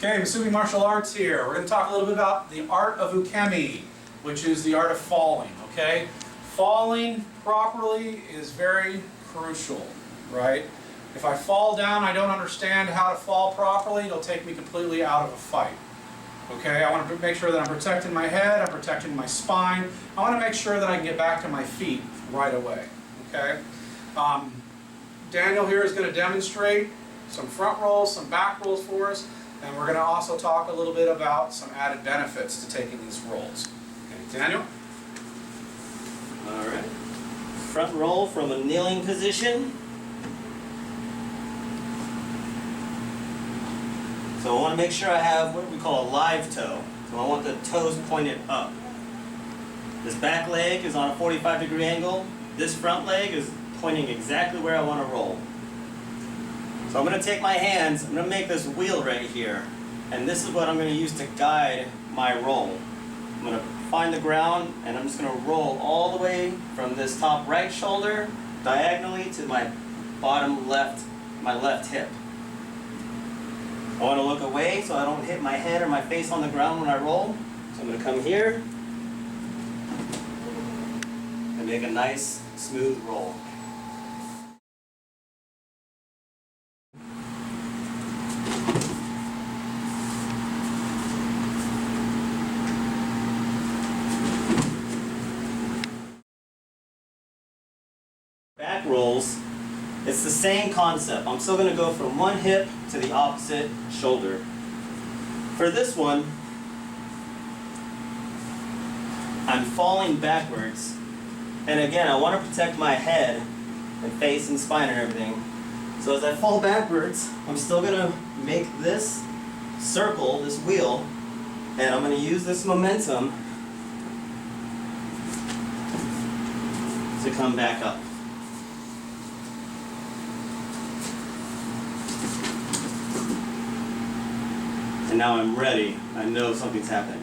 Okay, Musubi Martial Arts here. We're going to talk a little bit about the art of Ukemi, which is the art of falling, okay? Falling properly is very crucial, right? If I fall down, I don't understand how to fall properly, it'll take me completely out of a fight. Okay, I want to make sure that I'm protecting my head, I'm protecting my spine. I want to make sure that I can get back to my feet right away, okay? Daniel here is going to demonstrate some front rolls, some back rolls for us, and we're going to also talk a little bit about some added benefits to taking these rolls. Okay, Daniel? All right. Front roll from a kneeling position. So I want to make sure I have what we call a live toe. So I want the toes pointed up. This back leg is on a 45-degree angle. This front leg is pointing exactly where I want to roll. So I'm going to take my hands, I'm going to make this wheel right here, and this is what I'm going to use to guide my roll. I'm going to find the ground, and I'm just going to roll all the way from this top right shoulder diagonally to my bottom left, my left hip. I want to look away so I don't hit my head or my face on the ground when I roll. So I'm going to come here and make a nice, smooth roll. Back rolls, it's the same concept. I'm still going to go from one hip to the opposite shoulder. For this one, I'm falling backwards. And again, I want to protect my head and face and spine and everything. So as I fall backwards, I'm still going to make this circle, this wheel, and I'm going to use this momentum to come back up. And now I'm ready. I know something's happening.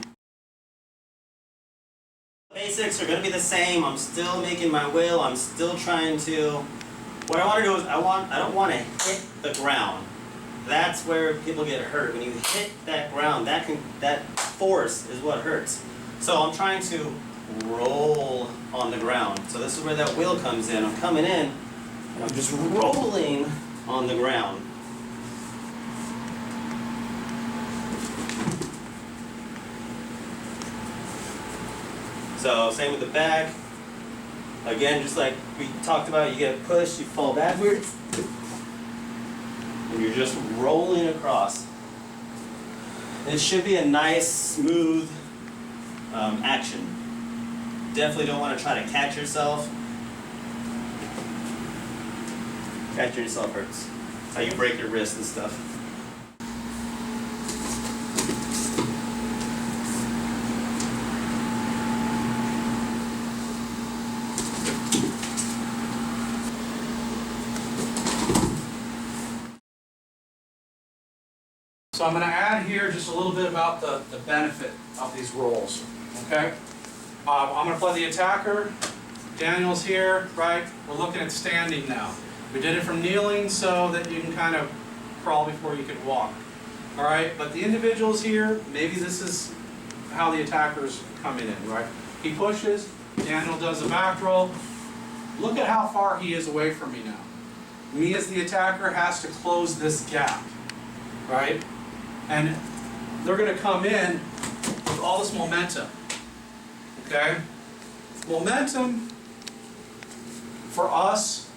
The basics are going to be the same. I'm still making my wheel. I'm still trying to... What I want to do is I don't want to hit the ground. That's where people get hurt. When you hit that ground, that force is what hurts. So I'm trying to roll on the ground. So this is where that wheel comes in. I'm coming in and I'm just rolling on the ground. So same with the back. Again, just like we talked about, you get pushed, you fall backwards, and you're just rolling across. It should be a nice, smooth action. Definitely don't want to try to catch yourself. Catching yourself hurts. That's how you break your wrist and stuff. So I'm going to add here just a little bit about the benefit of these rolls, okay? I'm going to play the attacker. Daniel's here, right? We're looking at standing now. We did it from kneeling so that you can kind of crawl before you can walk, all right? But the individuals here, maybe this is how the attacker's coming in, right? He pushes, Daniel does a back roll. Look at how far he is away from me now. Me as the attacker has to close this gap, right? And they're going to come in with all this momentum, okay? Momentum for us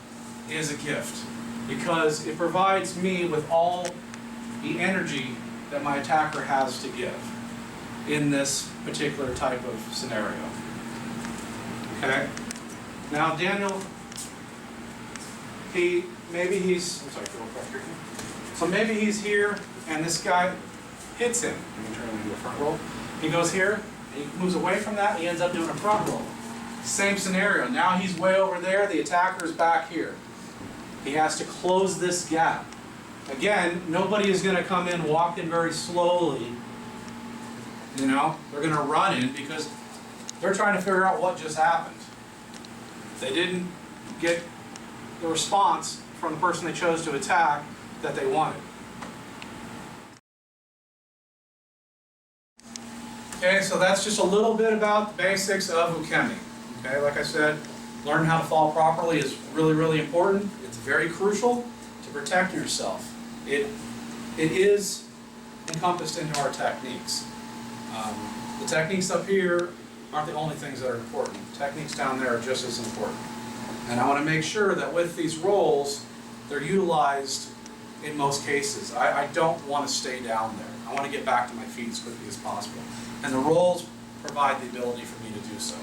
is a gift because it provides me with all the energy that my attacker has to give in this particular type of scenario, okay? Now Daniel, maybe he's here and this guy hits him. Let me turn him into a front roll. He goes here, and he moves away from that, and he ends up doing a front roll. Same scenario. Now he's way over there, the attacker's back here. He has to close this gap. Again, nobody is going to come in walking very slowly. You know, they're going to run in because they're trying to figure out what just happened. They didn't get the response from the person they chose to attack that they wanted. Okay, so that's just a little bit about the basics of Ukemi. Okay, like I said, learning how to fall properly is really, really important. It's very crucial to protect yourself. It is encompassed into our techniques. The techniques up here aren't the only things that are important. Techniques down there are just as important. And I want to make sure that with these rolls, they're utilized in most cases. I don't want to stay down there. I want to get back to my feet as quickly as possible. And the rolls provide the ability for me to do so.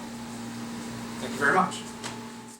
Thank you very much.